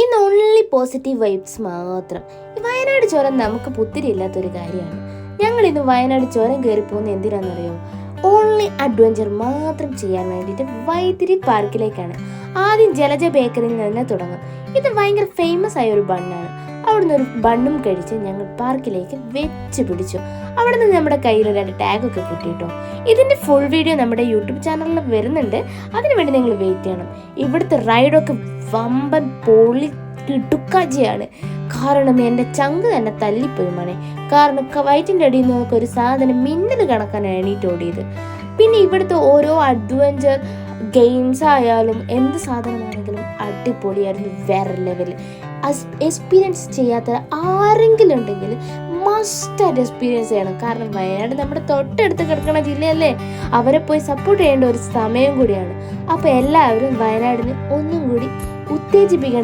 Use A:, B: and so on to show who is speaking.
A: ഇന്ന് only positive vibes മാത്രം. ഈ വയനാട് ചുരം നമുക്ക് പുത്തിരി ഇല്ലാത്തൊരു കാര്യമാണ്. ഞങ്ങൾ ഇന്ന് വയനാട് ചുരം കയറി പോകുന്നത് എന്തിനാണെന്നറിയോ? ഓൺലി അഡ്വഞ്ചർ മാത്രം ചെയ്യാൻ വേണ്ടിയിട്ട് വൈത്തിരി പാർക്കിലേക്കാണ്. ആദ്യം ജലജ ബേക്കറിയിൽ നിന്ന് തുടങ്ങും. ഇത് ഭയങ്കര ഫേമസ് ആയ ഒരു ബണ്ണാണ്. അവിടുന്ന് ഒരു ബണ്ണും കഴിച്ച് ഞങ്ങൾ പാർക്കിലേക്ക് വെച്ച് പിടിച്ചു. അവിടെ നിന്ന് നമ്മുടെ കയ്യിൽ രണ്ട് ടാഗൊക്കെ കിട്ടിയിട്ടോ. ഇതിൻ്റെ ഫുൾ വീഡിയോ നമ്മുടെ യൂട്യൂബ് ചാനലിൽ വരുന്നുണ്ട്. അതിനുവേണ്ടി നിങ്ങൾ വെയിറ്റ് ചെയ്യണം. ഇവിടുത്തെ റൈഡൊക്കെ വമ്പൻ പൊളി കിടുക്കാജിയാണ്. കാരണം എൻ്റെ ചങ്ക് തന്നെ തല്ലിപ്പോയി മണേ. കാരണം വയറ്റിൻ്റെ അടിയിൽ നിന്നൊക്കെ ഒരു സാധനം മിന്നൽ കണക്കാണ് എണീറ്റ് ഓടിയത്. പിന്നെ ഇവിടുത്തെ ഓരോ അഡ്വഞ്ചർ ഗെയിംസ് ആയാലും എന്ത് സാധനമാണെങ്കിലും അടിപൊളിയായിരുന്നു. വേറെ ലെവലിൽ എക്സ്പീരിയൻസ് ചെയ്യാത്ത ആരെങ്കിലും ഉണ്ടെങ്കിൽ മസ്റ്റായിട്ട് എക്സ്പീരിയൻസ് ചെയ്യണം. കാരണം വയനാട് നമ്മുടെ തൊട്ടടുത്ത് കിടക്കുന്ന ജില്ലയല്ലേ, അവരെ പോയി സപ്പോർട്ട് ചെയ്യേണ്ട ഒരു സമയം കൂടിയാണ്. അപ്പോൾ എല്ലാവരും വയനാടിന് ഒന്നും കൂടി ഉത്തേജിപ്പിക്കണം.